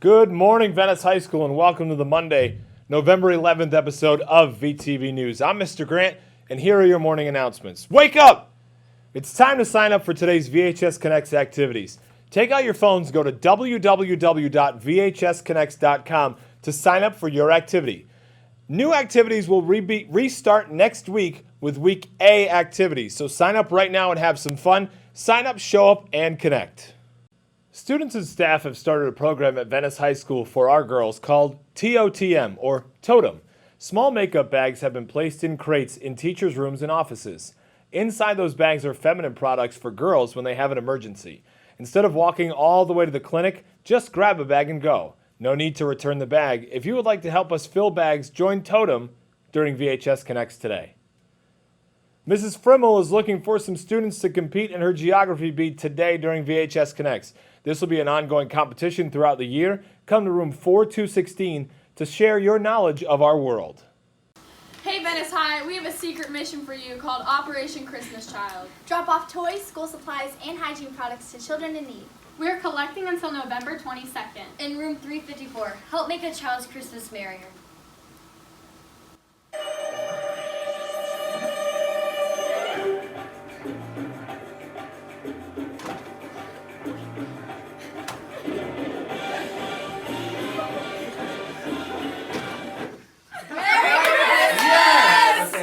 Good morning, Venice High School, and welcome to the Monday, November 11th episode of VTV News. I'm Mr. Grant, and here are your morning announcements. Wake up! It's time to sign up for today's VHS Connects activities. Take out your phones, go to www.vhsconnects.com to sign up for your activity. New activities will restart next week with Week A activities, so sign up right now and have some fun. Sign up, show up, and connect. Students and staff have started a program at Venice High School for our girls called TOTM, or Totem. Small makeup bags have been placed in crates in teachers' rooms and offices. Inside those bags are feminine products for girls when they have an emergency. Instead of walking all the way to the clinic, just grab a bag and go. No need to return the bag. If you would like to help us fill bags, join Totem during VHS Connects today. Mrs. Frimmel is looking for some students to compete in her geography beat today during VHS Connects. This will be an ongoing competition throughout the year. Come to room 4216 to share your knowledge of our world. Hey Venice High, we have a secret mission for you called Operation Christmas Child. Drop off toys, school supplies, and hygiene products to children in need. We're collecting until November 22nd. In room 354, help make a child's Christmas merrier.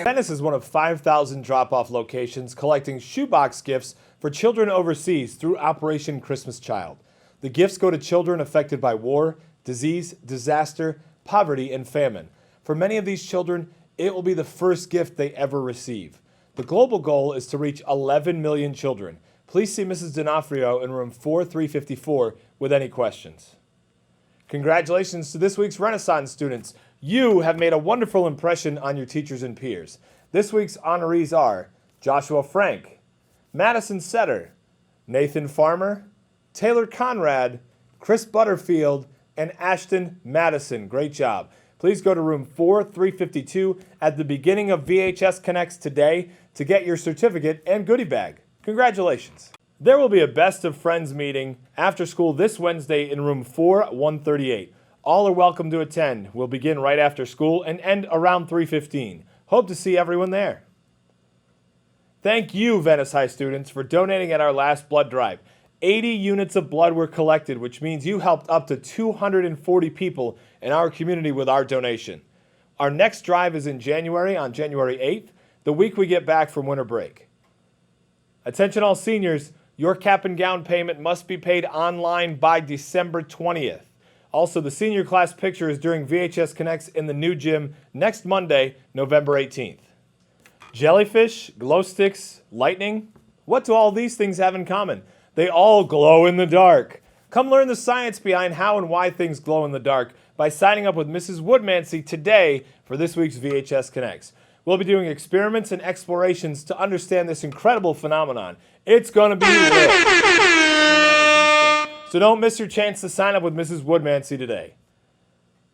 Venice is one of 5,000 drop-off locations collecting shoebox gifts for children overseas through Operation Christmas Child. The gifts go to children affected by war, disease, disaster, poverty, and famine. For many of these children, it will be the first gift they ever receive. The global goal is to reach 11 million children. Please see Mrs. D'Onofrio in room 4354 with any questions. Congratulations to this week's Renaissance students. You have made a wonderful impression on your teachers and peers. This week's honorees are Joshua Frank, Madison Setter, Nathan Farmer, Taylor Conrad, Chris Butterfield, and Ashton Madison. Great job. Please go to room 4352 at the beginning of VHS Connects today to get your certificate and goodie bag. Congratulations. There will be a Best of Friends meeting after school this Wednesday in room 4138. All are welcome to attend. We'll begin right after school and end around 3:15. Hope to see everyone there. Thank you, Venice High students, for donating at our last blood drive. 80 units of blood were collected, which means you helped up to 240 people in our community with our donation. Our next drive is in January, on January 8th, the week we get back from winter break. Attention all seniors, your cap and gown payment must be paid online by December 20th. Also, the senior class picture is during VHS Connects in the new gym next Monday, November 18th. Jellyfish, glow sticks, lightning. What do all these things have in common? They all glow in the dark. Come learn the science behind how and why things glow in the dark by signing up with Mrs. Woodmansey today for this week's VHS Connects. We'll be doing experiments and explorations to understand this incredible phenomenon. It's going to be lit. So don't miss your chance to sign up with Mrs. Woodmansey today.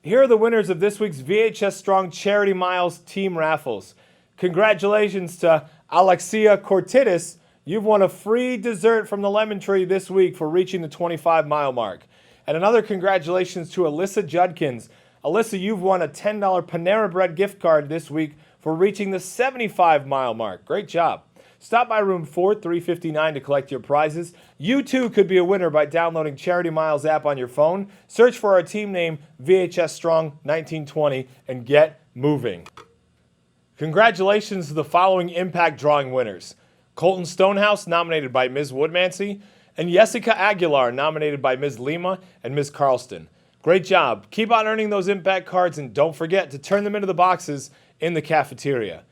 Here are the winners of this week's VHS Strong Charity Miles Team Raffles. Congratulations to Alexia Cortidis. You've won a free dessert from the Lemon Tree this week for reaching the 25-mile mark. And another congratulations to Alyssa Judkins. Alyssa, you've won a $10 Panera Bread gift card this week for reaching the 75-mile mark. Great job. Stop by room 4359 to collect your prizes. You too could be a winner by downloading Charity Miles app on your phone. Search for our team name, VHS Strong 1920, and get moving. Congratulations to the following Impact Drawing winners. Colton Stonehouse, nominated by Ms. Woodmansey, and Jessica Aguilar, nominated by Ms. Lima and Ms. Carlston. Great job. Keep on earning those Impact cards, and don't forget to turn them into the boxes in the cafeteria.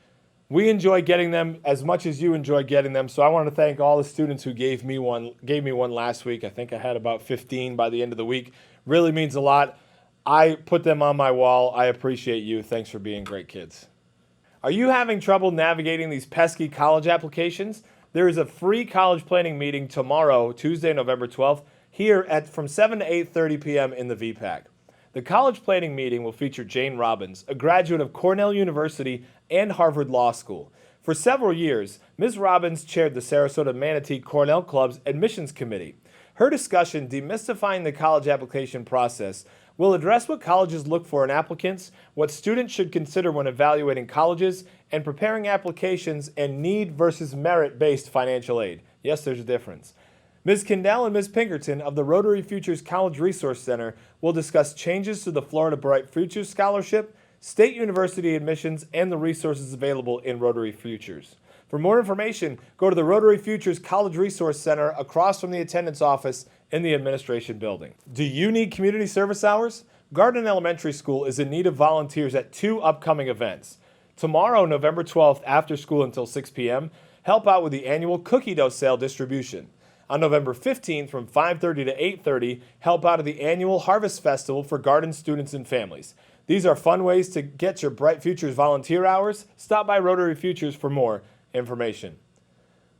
We enjoy getting them as much as you enjoy getting them, so I want to thank all the students who gave me one last week. I think I had about 15 by the end of the week. Really means a lot. I put them on my wall. I appreciate you. Thanks for being great kids. Are you having trouble navigating these pesky college applications? There is a free college planning meeting tomorrow, Tuesday, November 12th, here from 7 to 8:30 p.m. in the VPAC. The college planning meeting will feature Jane Robbins, a graduate of Cornell University and Harvard Law School. For several years, Ms. Robbins chaired the Sarasota Manatee Cornell Club's admissions committee. Her discussion, Demystifying the College Application Process, will address what colleges look for in applicants, what students should consider when evaluating colleges, and preparing applications and need versus merit-based financial aid. Yes, there's a difference. Ms. Kendall and Ms. Pinkerton of the Rotary Futures College Resource Center will discuss changes to the Florida Bright Futures Scholarship, state university admissions, and the resources available in Rotary Futures. For more information, go to the Rotary Futures College Resource Center across from the attendance office in the administration building. Do you need community service hours? Garden Elementary School is in need of volunteers at 2 upcoming events. Tomorrow, November 12th, after school until 6 p.m., help out with the annual cookie dough sale distribution. On November 15th from 5:30 to 8:30, help out at the annual Harvest Festival for garden students and families. These are fun ways to get your Bright Futures volunteer hours. Stop by Rotary Futures for more information.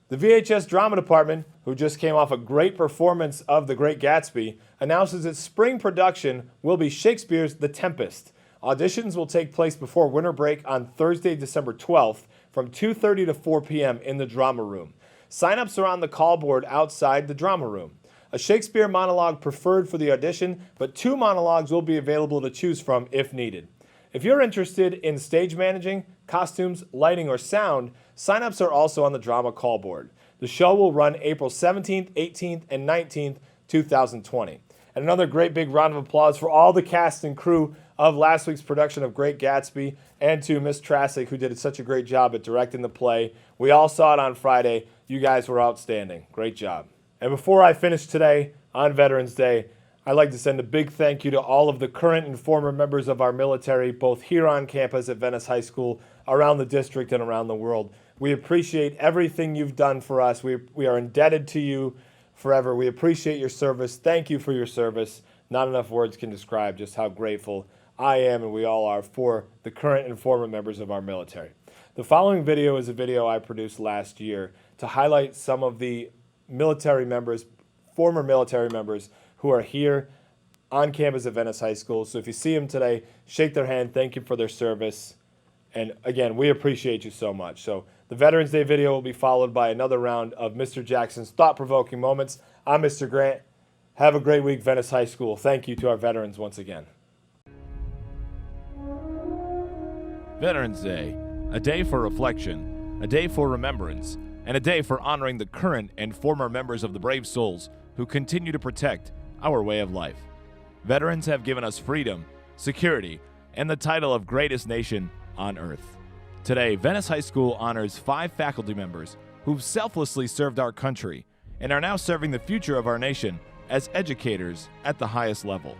The VHS Drama Department, who just came off a great performance of The Great Gatsby, announces its spring production will be Shakespeare's The Tempest. Auditions will take place before winter break on Thursday, December 12th from 2:30 to 4 p.m. in the Drama Room. Sign-ups are on the call board outside the Drama Room. A Shakespeare monologue preferred for the audition, but 2 monologues will be available to choose from if needed. If you're interested in stage managing, costumes, lighting, or sound, sign-ups are also on the drama call board. The show will run April 17th, 18th, and 19th, 2020. And another great big round of applause for all the cast and crew of last week's production of Great Gatsby, and to Miss Trassick, who did such a great job at directing the play. We all saw it on Friday. You guys were outstanding. Great job. And before I finish today on Veterans Day, I'd like to send a big thank you to all of the current and former members of our military, both here on campus at Venice High School, around the district, and around the world. We appreciate everything you've done for us. We are indebted to you forever. We appreciate your service. Thank you for your service. Not enough words can describe just how grateful I am, and we all are, for the current and former members of our military. The following video is a video I produced last year to highlight some of the military members, former military members, who are here on campus at Venice High School. So if you see them today, shake their hand, thank you for their service. And again, we appreciate you so much. So the Veterans Day video will be followed by another round of Mr. Jackson's thought-provoking moments. I'm Mr. Grant. Have a great week, Venice High School. Thank you to our veterans once again. Veterans Day, a day for reflection, a day for remembrance, and a day for honoring the current and former members of the brave souls who continue to protect our way of life. Veterans have given us freedom, security, and the title of greatest nation on earth. Today, Venice High School honors 5 faculty members who've selflessly served our country and are now serving the future of our nation as educators at the highest level.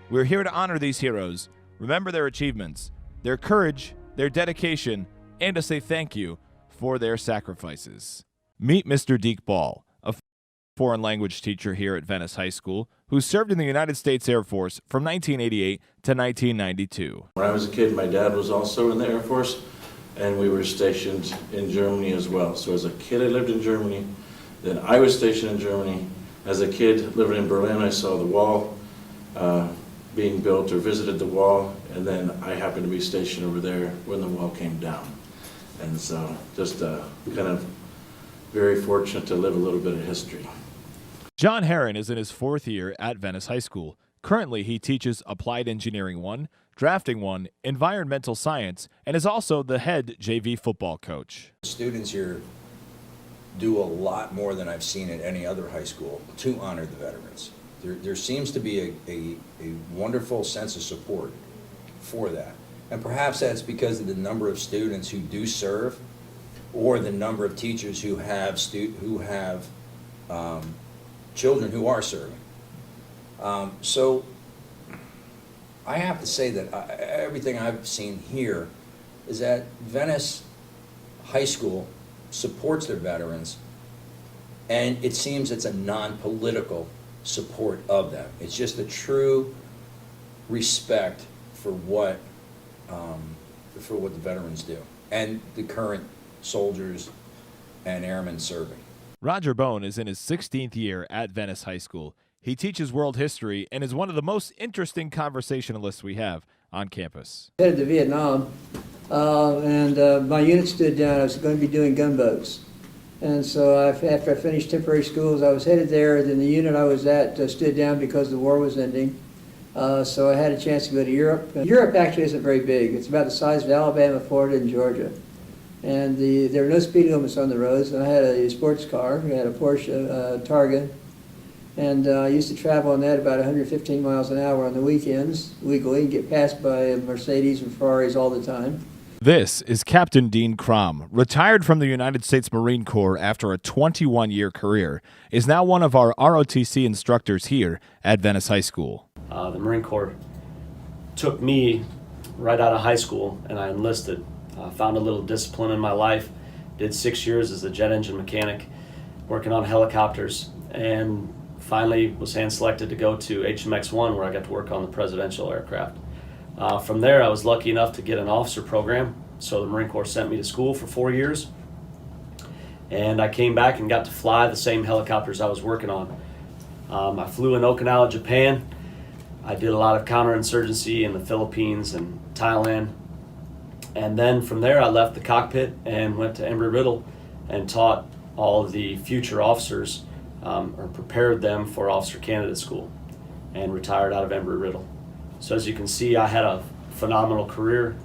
We're here to honor these heroes, remember their achievements, their courage, their dedication, and to say thank you for their sacrifices. Meet Mr. Deke Ball, a foreign language teacher here at Venice High School who served in the United States Air Force from 1988 to 1992. When I was a kid, my dad was also in the Air Force, and we were stationed in Germany as well. So as a kid, I lived in Germany. Then I was stationed in Germany. As a kid living in Berlin, I saw the wall being built or visited the wall, and then I happened to be stationed over there when the wall came down. And so just kind of very fortunate to live a little bit of history. John Herron is in his 4th year at Venice High School. Currently, he teaches Applied Engineering 1, Drafting 1, Environmental Science, and is also the head JV football coach. Students here do a lot more than I've seen at any other high school to honor the veterans. There seems to be a wonderful sense of support for that. And perhaps that's because of the number of students who do serve, or the number of teachers who have children who are serving. So I have to say that everything I've seen here is that Venice High School supports their veterans, and it seems it's a non-political support of them. It's just a true respect for what the veterans do and the current soldiers and airmen serving. Roger Bone is in his 16th year at Venice High School. He teaches world history and is one of the most interesting conversationalists we have on campus. Headed to Vietnam, and my unit stood down. I was going to be doing gunboats. And so after I finished temporary schools, I was headed there. Then the unit I was at stood down because the war was ending. So I had a chance to go to Europe. Europe actually isn't very big. It's about the size of Alabama, Florida, and Georgia. And there were no speed limits on the roads. And I had a sports car. I had a Porsche Targa. And I used to travel on that about 115 miles an hour on the weekends, legally, and get passed by Mercedes and Ferraris all the time. This is Captain Dean Crom, retired from the United States Marine Corps after a 21-year career, is now one of our ROTC instructors here at Venice High School. The Marine Corps took me right out of high school, and I enlisted. Found a little discipline in my life, did 6 years as a jet engine mechanic, working on helicopters, and finally was hand-selected to go to HMX-1, where I got to work on the presidential aircraft. From there, I was lucky enough to get an officer program, so the Marine Corps sent me to school for 4 years, and I came back and got to fly the same helicopters I was working on. I flew in Okinawa, Japan. I did a lot of counterinsurgency in the Philippines and Thailand, and then from there I left the cockpit and went to Embry-Riddle and taught all of the future officers, or prepared them for Officer Candidate School, and retired out of Embry-Riddle. So as you can see, I had a phenomenal career.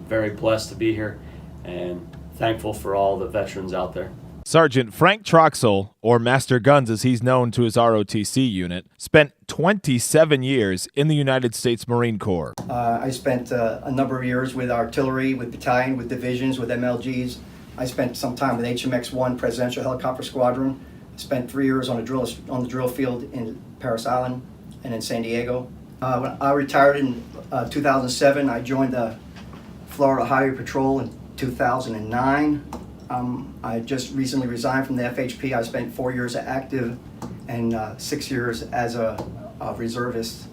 Very blessed to be here and thankful for all the veterans out there. Sergeant Frank Troxel, or Master Guns as he's known to his ROTC unit, spent 27 years in the United States Marine Corps. I spent a number of years with artillery, with battalion, with divisions, with MLGs. I spent some time with HMX-1 Presidential Helicopter Squadron. I spent 3 years on the drill field in Parris Island and in San Diego. When I retired in 2007, I joined the Florida Highway Patrol in 2009. I just recently resigned from the FHP. I spent 4 years active and 6 years as a reservist.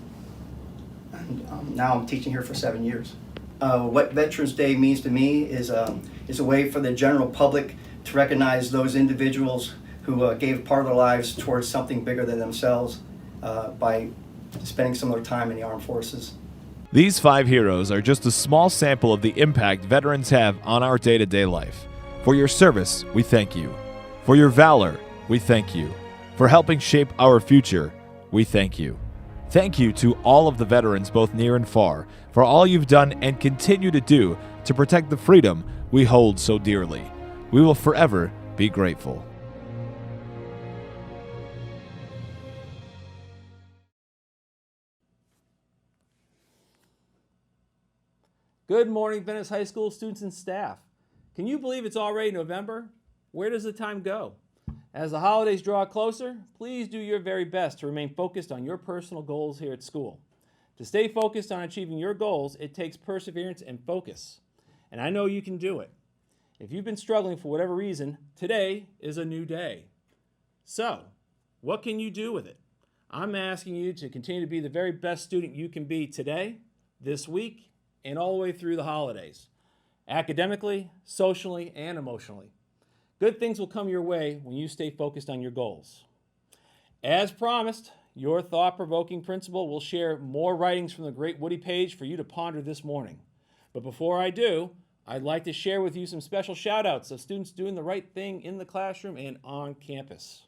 And now I'm teaching here for 7 years. What Veterans Day means to me is a way for the general public to recognize those individuals who gave part of their lives towards something bigger than themselves by spending some of their time in the armed forces. These 5 heroes are just a small sample of the impact veterans have on our day-to-day life. For your service, we thank you. For your valor, we thank you. For helping shape our future, we thank you. Thank you to all of the veterans, both near and far, for all you've done and continue to do to protect the freedom we hold so dearly. We will forever be grateful. Good morning, Venice High School students and staff. Can you believe it's already November? Where does the time go? As the holidays draw closer, please do your very best to remain focused on your personal goals here at school. To stay focused on achieving your goals, it takes perseverance and focus. And I know you can do it. If you've been struggling for whatever reason, today is a new day. So, what can you do with it? I'm asking you to continue to be the very best student you can be today, this week, and all the way through the holidays, academically, socially, and emotionally. Good things will come your way when you stay focused on your goals. As promised, your thought-provoking principal will share more writings from the great Woody Page for you to ponder this morning. But before I do, I'd like to share with you some special shout-outs of students doing the right thing in the classroom and on campus.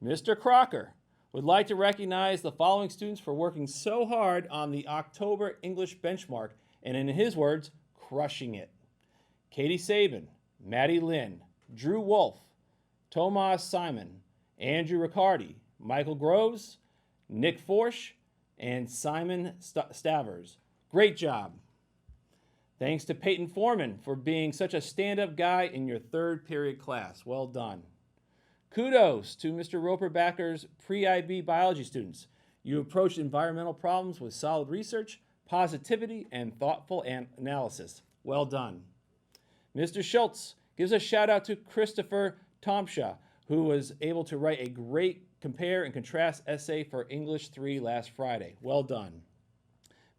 Mr. Crocker would like to recognize the following students for working so hard on the October English benchmark, and in his words, crushing it. Katie Sabin, Maddie Lynn, Drew Wolf, Tomas Simon, Andrew Riccardi, Michael Groves, Nick Forsch, and Simon Stavers. Great job. Thanks to Peyton Foreman for being such a stand-up guy in your third period class. Well done. Kudos to Mr. Roper-Backer's pre-IB biology students. You approached environmental problems with solid research, positivity, and thoughtful analysis. Well done. Mr. Schultz gives a shout out to Christopher Tomshaw, who was able to write a great compare and contrast essay for English 3 last Friday. Well done.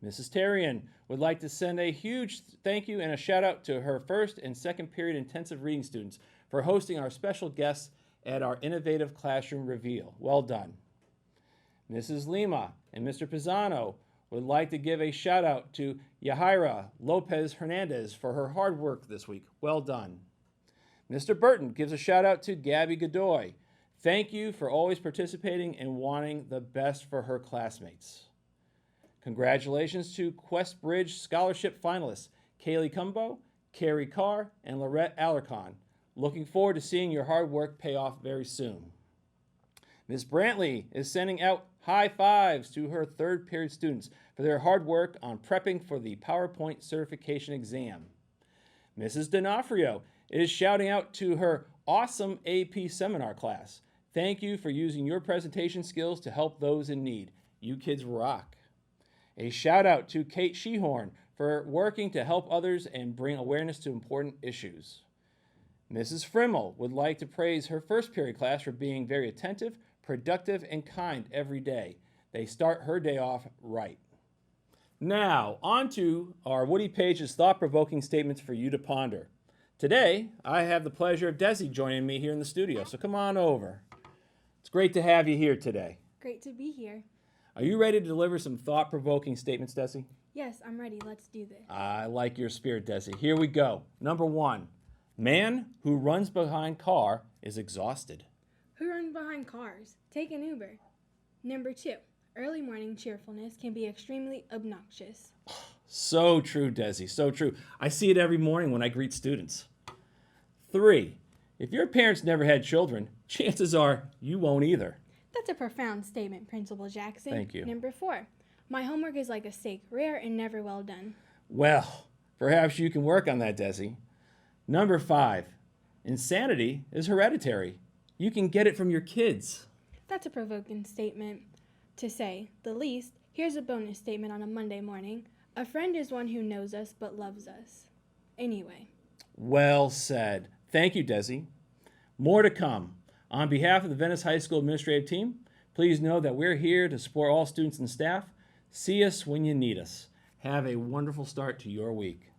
Mrs. Terrian would like to send a huge thank you and a shout out to her first and second period intensive reading students for hosting our special guests at our innovative classroom reveal. Well done. Mrs. Lima and Mr. Pisano would like to give a shout out to Yahaira Lopez Hernandez for her hard work this week. Well done. Mr. Burton gives a shout out to Gabby Godoy. Thank you for always participating and wanting the best for her classmates. Congratulations to Quest Bridge Scholarship finalists Kaylee Cumbo, Carrie Carr, and Lorette Alarcon. Looking forward to seeing your hard work pay off very soon. Ms. Brantley is sending out high fives to her third period students for their hard work on prepping for the PowerPoint certification exam. Mrs. D'Onofrio is shouting out to her awesome AP seminar class. Thank you for using your presentation skills to help those in need. You kids rock. A shout out to Kate Shehorn for working to help others and bring awareness to important issues. Mrs. Frimmel would like to praise her first period class for being very attentive, productive, and kind every day. They start her day off right. Now, on to our Woody Page's thought-provoking statements for you to ponder. Today, I have the pleasure of Desi joining me here in the studio, so come on over. It's great to have you here today. Great to be here. Are you ready to deliver some thought-provoking statements, Desi? Yes, I'm ready. Let's do this. I like your spirit, Desi. Here we go. Number 1, man who runs behind car is exhausted. Who runs behind cars? Take an Uber. Number 2, early morning cheerfulness can be extremely obnoxious. So true, Desi, so true. I see it every morning when I greet students. 3, if your parents never had children, chances are you won't either. That's a profound statement, Principal Jackson. Thank you. Number 4, my homework is like a steak, rare and never well done. Well, perhaps you can work on that, Desi. Number 5, insanity is hereditary. You can get it from your kids. That's a provoking statement. To say the least, here's a bonus statement on a Monday morning. A friend is one who knows us but loves us. Anyway. Well said. Thank you, Desi. More to come. On behalf of the Venice High School administrative team, please know that we're here to support all students and staff. See us when you need us. Have a wonderful start to your week.